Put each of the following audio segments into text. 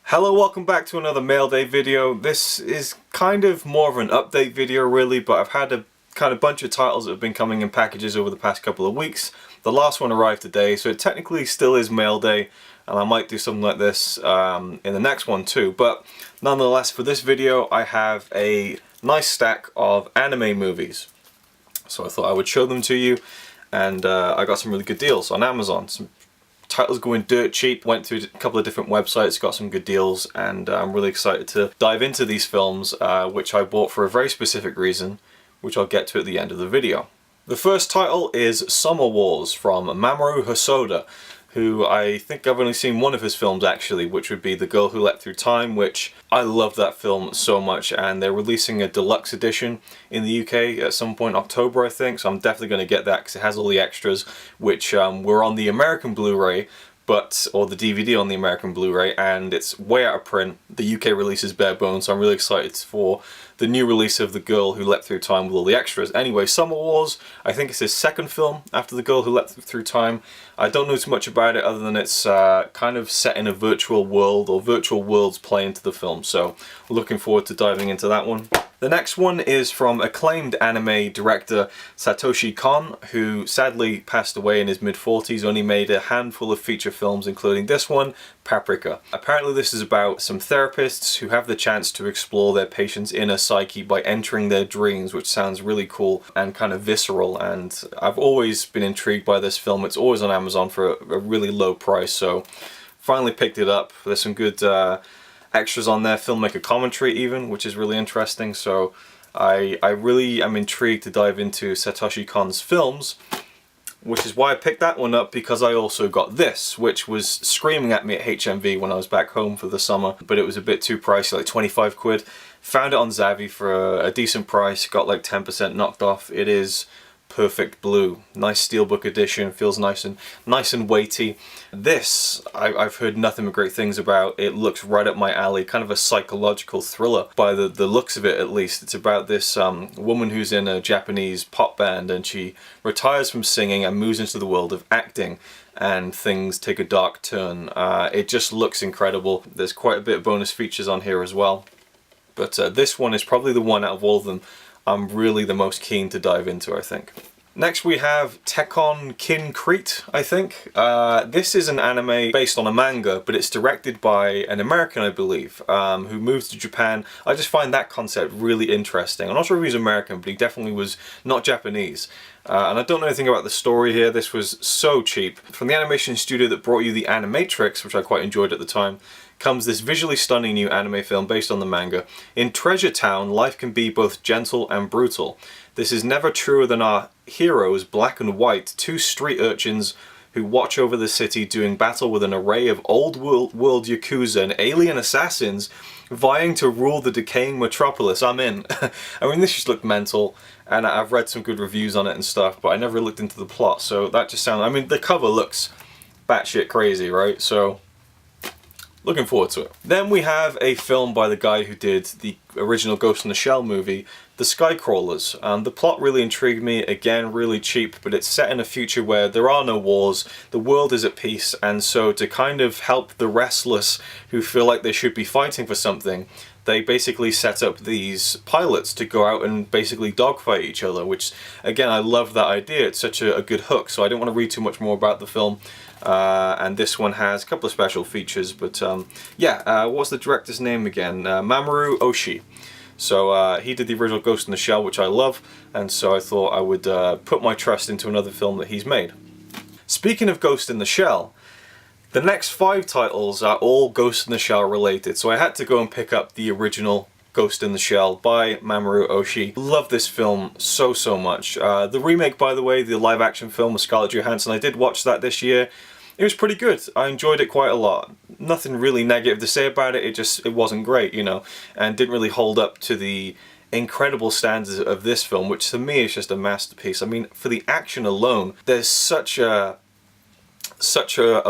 Hello, welcome back to another Mail Day video. This is kind of more of an update video really, but I've had a kind of bunch of titles that have been coming in packages over the past couple of weeks. The last one arrived today, so it technically still is Mail Day, and I might do something like this in the next one too. But nonetheless, for this video I have a nice stack of anime movies. So I thought I would show them to you, and I got some really good deals on Amazon. Some titles going dirt cheap. Went through a couple of different websites, got some good deals, and I'm really excited to dive into these films, which I bought for a very specific reason, which I'll get to at the end of the video. The first title is Summer Wars from Mamoru Hosoda, who I think I've only seen one of his films actually, which would be The Girl Who Leapt Through Time, which I love that film so much, and they're releasing a deluxe edition in the UK at some point in October I think, so I'm definitely going to get that because it has all the extras, which were on the American Blu-ray, or the DVD on the American Blu-ray, and it's way out of print. The UK release is bare bones, so I'm really excited for the new release of The Girl Who Leapt Through Time with all the extras. Anyway, Summer Wars, I think it's his second film after The Girl Who Leapt Through Time. I don't know too much about it other than it's kind of set in a virtual world, or virtual worlds play into the film, so looking forward to diving into that one. The next one is from acclaimed anime director Satoshi Kon, who sadly passed away in his mid-40s, only made a handful of feature films including this one, Paprika. Apparently this is about some therapists who have the chance to explore their patients' inner psyche by entering their dreams, which sounds really cool and kind of visceral, and I've always been intrigued by this film. It's always on Amazon for a really low price, so finally picked it up. There's some good extras on there, filmmaker commentary even, which is really interesting, so I really am intrigued to dive into Satoshi Kon's films, which is why I picked that one up, because I also got this, which was screaming at me at HMV when I was back home for the summer, but it was a bit too pricey, like 25 quid. Found it on Zavvi for a decent price, got like 10% knocked off. It is Perfect Blue. Nice steelbook edition, feels nice and weighty. This, I've heard nothing but great things about. It looks right up my alley, kind of a psychological thriller by the looks of it at least. It's about this woman who's in a Japanese pop band, and she retires from singing and moves into the world of acting, and things take a dark turn. It just looks incredible. There's quite a bit of bonus features on here as well, but this one is probably the one out of all of them I'm really the most keen to dive into, I think. Next we have Tekankh, I think. This is an anime based on a manga, but it's directed by an American, I believe, who moved to Japan. I just find that concept really interesting. I'm not sure if he's American, but he definitely was not Japanese. And I don't know anything about the story here. This was so cheap. From the animation studio that brought you the Animatrix, which I quite enjoyed at the time, comes this visually stunning new anime film based on the manga. In Treasure Town, life can be both gentle and brutal. This is never truer than our heroes, Black and White, two street urchins who watch over the city doing battle with an array of old world yakuza and alien assassins vying to rule the decaying metropolis. I'm in. I mean, this just looked mental, and I've read some good reviews on it and stuff, but I never looked into the plot, so that just sounds... I mean, the cover looks batshit crazy, right? So looking forward to it. Then we have a film by the guy who did the original Ghost in the Shell movie, The Skycrawlers. The plot really intrigued me, again really cheap, but it's set in a future where there are no wars, the world is at peace, and so to kind of help the restless who feel like they should be fighting for something, they basically set up these pilots to go out and basically dogfight each other, which, again, I love that idea. It's such a good hook, so I don't want to read too much more about the film. And this one has a couple of special features, but yeah, what's the director's name again? Mamoru Oshii. So he did the original Ghost in the Shell, which I love, and so I thought I would put my trust into another film that he's made. Speaking of Ghost in the Shell, the next 5 titles are all Ghost in the Shell related, so I had to go and pick up the original Ghost in the Shell by Mamoru Oshii. Love this film so much. The remake, by the way, the live action film with Scarlett Johansson, I did watch that this year. It was pretty good. I enjoyed it quite a lot. Nothing really negative to say about it, it wasn't great, you know, and didn't really hold up to the incredible standards of this film, which to me is just a masterpiece. I mean, for the action alone, there's such a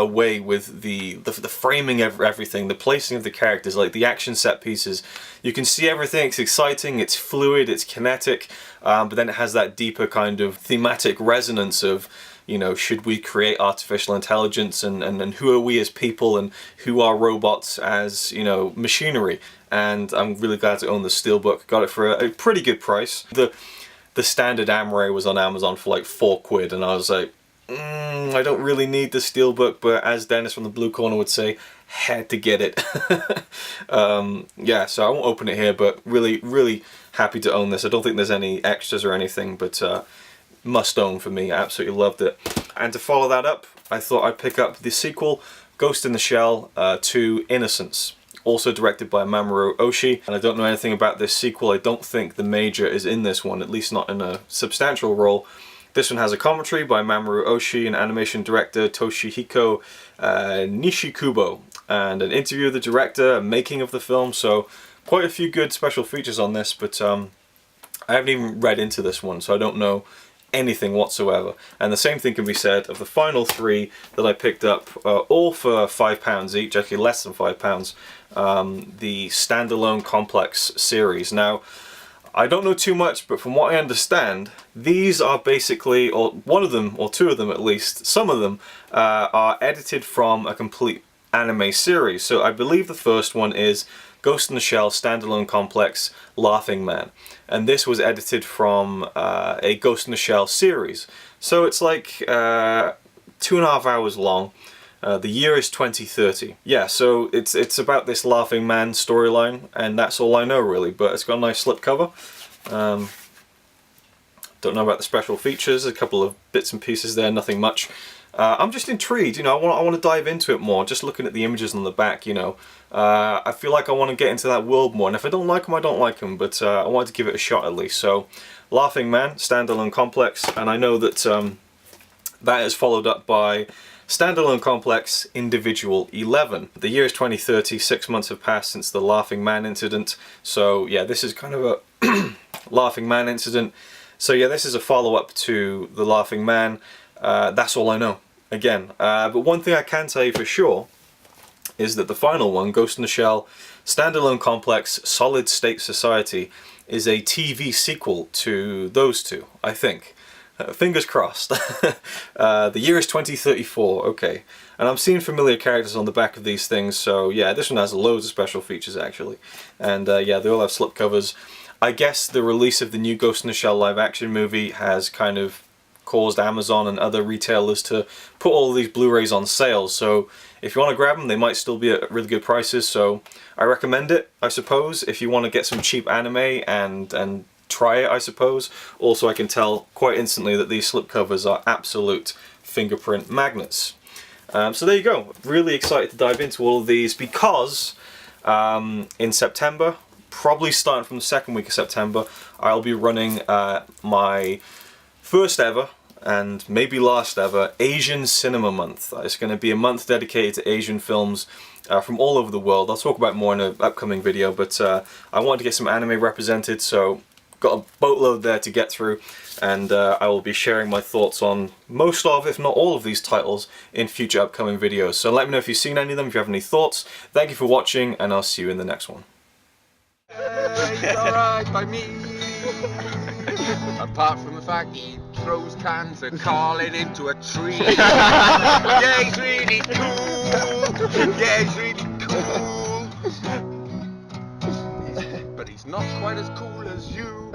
way with the framing of everything, the placing of the characters, like the action set pieces. You can see everything, it's exciting, it's fluid, it's kinetic, but then it has that deeper kind of thematic resonance of you know, should we create artificial intelligence, and who are we as people, and who are robots as, you know, machinery. And I'm really glad to own the Steelbook. Got it for a pretty good price. The standard Amaray was on Amazon for like £4, and I was like, I don't really need the Steelbook, but as Dennis from the Blue Corner would say, had to get it. Yeah, so I won't open it here, but really happy to own this. I don't think there's any extras or anything, but must own for me. I absolutely loved it. And to follow that up, I thought I'd pick up the sequel, Ghost in the Shell, to Innocence. Also directed by Mamoru Oshii, and I don't know anything about this sequel. I don't think the Major is in this one, at least not in a substantial role. This one has a commentary by Mamoru Oshii and animation director Toshihiko Nishikubo, and an interview of the director, a making of the film, so quite a few good special features on this, but I haven't even read into this one, so I don't know anything whatsoever. And the same thing can be said of the final 3 that I picked up, all for £5 each, actually less than £5, the standalone Complex series. Now, I don't know too much, but from what I understand, these are basically, or one of them, or 2 of them at least, some of them are edited from a complete anime series. So I believe the first one is Ghost in the Shell Standalone Complex Laughing Man, and this was edited from a Ghost in the Shell series. So it's like 2.5 hours long. The year is 2030. Yeah, so it's about this Laughing Man storyline, and that's all I know really, but it's got a nice slipcover. Don't know about the special features, a couple of bits and pieces there, nothing much. I'm just intrigued, you know, I want to dive into it more, just looking at the images on the back, you know. I feel like I want to get into that world more, and if I don't like them, I don't like them, but I wanted to give it a shot at least. So, Laughing Man, Standalone Complex, and I know that that is followed up by Standalone Complex Individual 11. The year is 2030, 6 months have passed since the Laughing Man incident, so yeah, this is kind of a Laughing Man incident. So yeah, this is a follow-up to the Laughing Man. That's all I know, again. But one thing I can say for sure is that the final one, Ghost in the Shell Standalone Complex Solid State Society, is a TV sequel to those 2, I think. Fingers crossed. The year is 2034, okay. And I'm seeing familiar characters on the back of these things, so yeah, this one has loads of special features actually. And yeah, they all have slipcovers. I guess the release of the new Ghost in the Shell live action movie has kind of caused Amazon and other retailers to put all of these Blu-rays on sale, so if you want to grab them, they might still be at really good prices, so I recommend it, I suppose, if you want to get some cheap anime and try it, I suppose. Also, I can tell quite instantly that these slipcovers are absolute fingerprint magnets. So there you go. Really excited to dive into all of these because in September, probably starting from the 2nd week of September, I'll be running my first ever and maybe last ever Asian Cinema Month. It's going to be a month dedicated to Asian films from all over the world. I'll talk about more in an upcoming video, but I wanted to get some anime represented, so got a boatload there to get through, and I will be sharing my thoughts on most of, if not all of these titles in future upcoming videos. So let me know if you've seen any of them, if you have any thoughts. Thank you for watching, and I'll see you in the next one. He's alright by me. Apart from the fact he throws cans and Carlin into a tree. Yeah, he's really cool. Yeah, he's really cool. But he's not quite as cool as you.